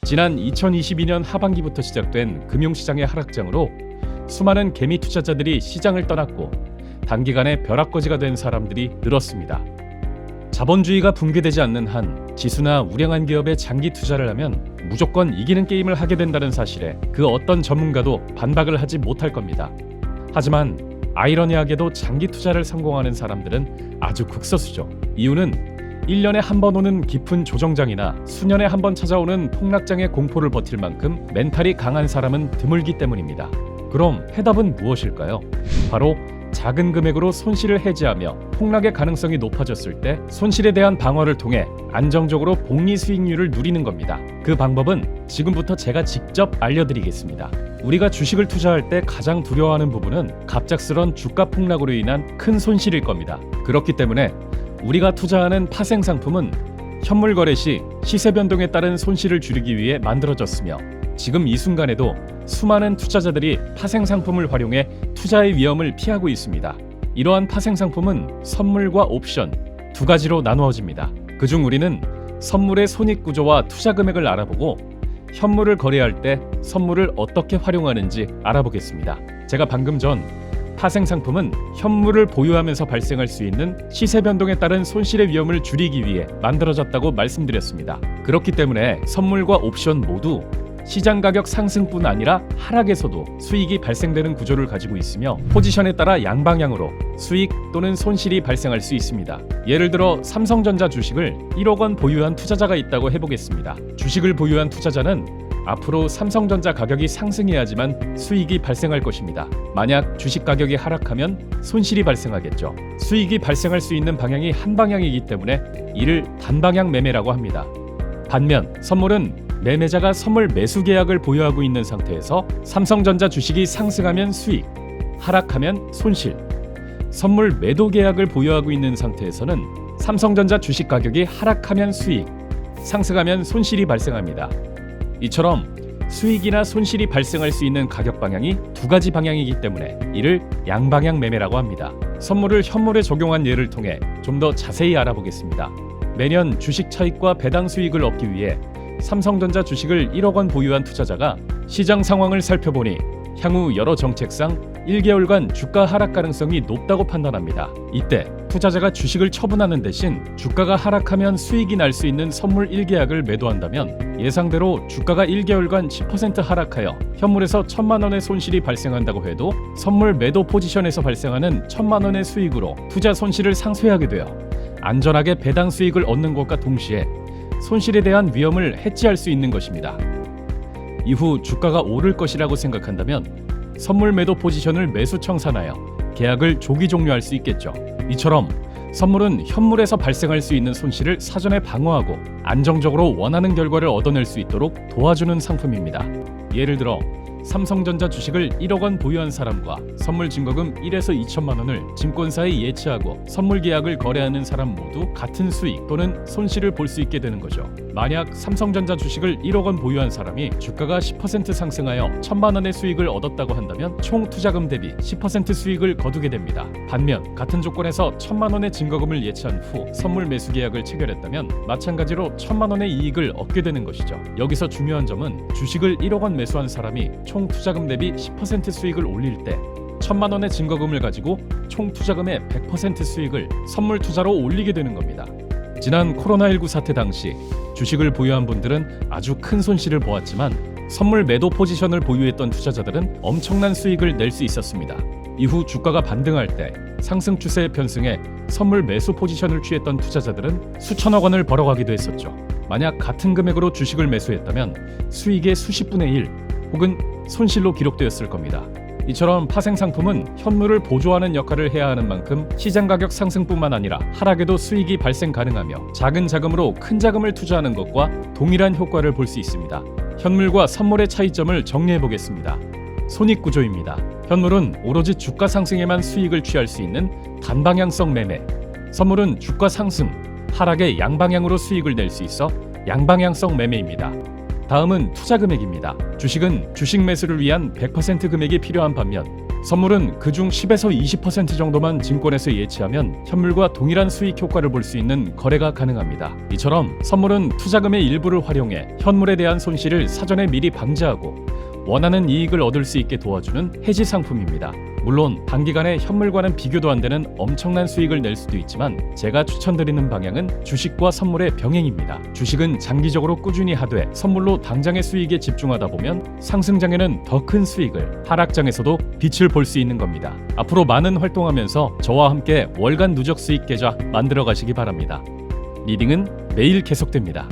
지난 2022년 하반기부터 시작된 금융시장의 하락장으로 수많은 개미 투자자들이 시장을 떠났고 단기간에 벼락거지가 된 사람들이 늘었습니다. 자본주의가 붕괴되지 않는 한 지수나 우량한 기업에 장기 투자를 하면 무조건 이기는 게임을 하게 된다는 사실에 그 어떤 전문가도 반박을 하지 못할 겁니다. 하지만 아이러니하게도 장기 투자를 성공하는 사람들은 아주 극소수죠. 이유는 1년에 한 번 오는 깊은 조정장이나 수년에 한 번 찾아오는 폭락장의 공포를 버틸 만큼 멘탈이 강한 사람은 드물기 때문입니다. 그럼 해답은 무엇일까요? 바로 작은 금액으로 손실을 해지하며 폭락의 가능성이 높아졌을 때 손실에 대한 방어를 통해 안정적으로 복리 수익률을 누리는 겁니다. 그 방법은 지금부터 제가 직접 알려드리겠습니다. 우리가 주식을 투자할 때 가장 두려워하는 부분은 갑작스런 주가 폭락으로 인한 큰 손실일 겁니다. 그렇기 때문에 우리가 투자하는 파생 상품은 현물 거래 시 시세 변동에 따른 손실을 줄이기 위해 만들어졌으며 지금 이 순간에도 수많은 투자자들이 파생 상품을 활용해 투자의 위험을 피하고 있습니다. 이러한 파생 상품은 선물과 옵션 두 가지로 나누어집니다. 그중 우리는 선물의 손익 구조와 투자 금액을 알아보고 현물을 거래할 때 선물을 어떻게 활용하는지 알아보겠습니다. 제가 방금 전 파생 상품은 현물을 보유하면서 발생할 수 있는 시세 변동에 따른 손실의 위험을 줄이기 위해 만들어졌다고 말씀드렸습니다. 그렇기 때문에 선물과 옵션 모두 시장 가격 상승뿐 아니라 하락에서도 수익이 발생되는 구조를 가지고 있으며 포지션에 따라 양방향으로 수익 또는 손실이 발생할 수 있습니다. 예를 들어 삼성전자 주식을 1억 원 보유한 투자자가 있다고 해보겠습니다. 주식을 보유한 투자자는 앞으로 삼성전자 가격이 상승해야지만 수익이 발생할 것입니다. 만약 주식 가격이 하락하면 손실이 발생하겠죠. 수익이 발생할 수 있는 방향이 한 방향이기 때문에 이를 단방향 매매라고 합니다. 반면 선물은 매매자가 선물 매수 계약을 보유하고 있는 상태에서 삼성전자 주식이 상승하면 수익, 하락하면 손실, 선물 매도 계약을 보유하고 있는 상태에서는 삼성전자 주식 가격이 하락하면 수익, 상승하면 손실이 발생합니다. 이처럼 수익이나 손실이 발생할 수 있는 가격 방향이 두 가지 방향이기 때문에 이를 양방향 매매라고 합니다. 선물을 현물에 적용한 예를 통해 좀 더 자세히 알아보겠습니다. 매년 주식 차익과 배당 수익을 얻기 위해 삼성전자 주식을 1억 원 보유한 투자자가 시장 상황을 살펴보니 향후 여러 정책상 1개월간 주가 하락 가능성이 높다고 판단합니다. 이때 투자자가 주식을 처분하는 대신 주가가 하락하면 수익이 날 수 있는 선물 1계약을 매도한다면 예상대로 주가가 1개월간 10% 하락하여 현물에서 1,000만 원의 손실이 발생한다고 해도 선물 매도 포지션에서 발생하는 1,000만 원의 수익으로 투자 손실을 상쇄하게 되어 안전하게 배당 수익을 얻는 것과 동시에 손실에 대한 위험을 해지할 수 있는 것입니다. 이후 주가가 오를 것이라고 생각한다면 선물 매도 포지션을 매수 청산하여 계약을 조기 종료할 수 있겠죠. 이처럼 선물은 현물에서 발생할 수 있는 손실을 사전에 방어하고 안정적으로 원하는 결과를 얻어낼 수 있도록 도와주는 상품입니다. 예를 들어 삼성전자 주식을 1억 원 보유한 사람과 선물 증거금 1에서 2천만 원을 증권사에 예치하고 선물 계약을 거래하는 사람 모두 같은 수익 또는 손실을 볼 수 있게 되는 거죠. 만약 삼성전자 주식을 1억 원 보유한 사람이 주가가 10% 상승하여 1,000만 원의 수익을 얻었다고 한다면 총 투자금 대비 10% 수익을 거두게 됩니다. 반면 같은 조건에서 1,000만 원의 증거금을 예치한 후 선물 매수 계약을 체결했다면 마찬가지로 1,000만 원의 이익을 얻게 되는 것이죠. 여기서 중요한 점은 주식을 1억 원 매수한 사람이 총 투자금 대비 10% 수익을 올릴 때 1,000만 원의 증거금을 가지고 총 투자금의 100% 수익을 선물 투자로 올리게 되는 겁니다. 지난 코로나19 사태 당시 주식을 보유한 분들은 아주 큰 손실을 보았지만 선물 매도 포지션을 보유했던 투자자들은 엄청난 수익을 낼 수 있었습니다. 이후 주가가 반등할 때 상승 추세의 편승에 선물 매수 포지션을 취했던 투자자들은 수천억 원을 벌어가기도 했었죠. 만약 같은 금액으로 주식을 매수했다면 수익의 수십 분의 1 혹은 손실로 기록되었을 겁니다. 이처럼 파생 상품은 현물을 보조하는 역할을 해야 하는 만큼 시장 가격 상승뿐만 아니라 하락에도 수익이 발생 가능하며 작은 자금으로 큰 자금을 투자하는 것과 동일한 효과를 볼 수 있습니다. 현물과 선물의 차이점을 정리해 보겠습니다. 손익 구조입니다. 현물은 오로지 주가 상승에만 수익을 취할 수 있는 단방향성 매매, 선물은 주가 상승, 하락의 양방향으로 수익을 낼 수 있어 양방향성 매매입니다. 다음은 투자 금액입니다. 주식은 주식 매수를 위한 100% 금액이 필요한 반면 선물은 그중 10에서 20% 정도만 증권에서 예치하면 현물과 동일한 수익 효과를 볼 수 있는 거래가 가능합니다. 이처럼 선물은 투자금의 일부를 활용해 현물에 대한 손실을 사전에 미리 방지하고 원하는 이익을 얻을 수 있게 도와주는 해지 상품입니다. 물론 단기간에 현물과는 비교도 안 되는 엄청난 수익을 낼 수도 있지만 제가 추천드리는 방향은 주식과 선물의 병행입니다. 주식은 장기적으로 꾸준히 하되 선물로 당장의 수익에 집중하다 보면 상승장에는 더 큰 수익을, 하락장에서도 빛을 볼 수 있는 겁니다. 앞으로 많은 활동하면서 저와 함께 월간 누적 수익 계좌 만들어 가시기 바랍니다. 리딩은 매일 계속됩니다.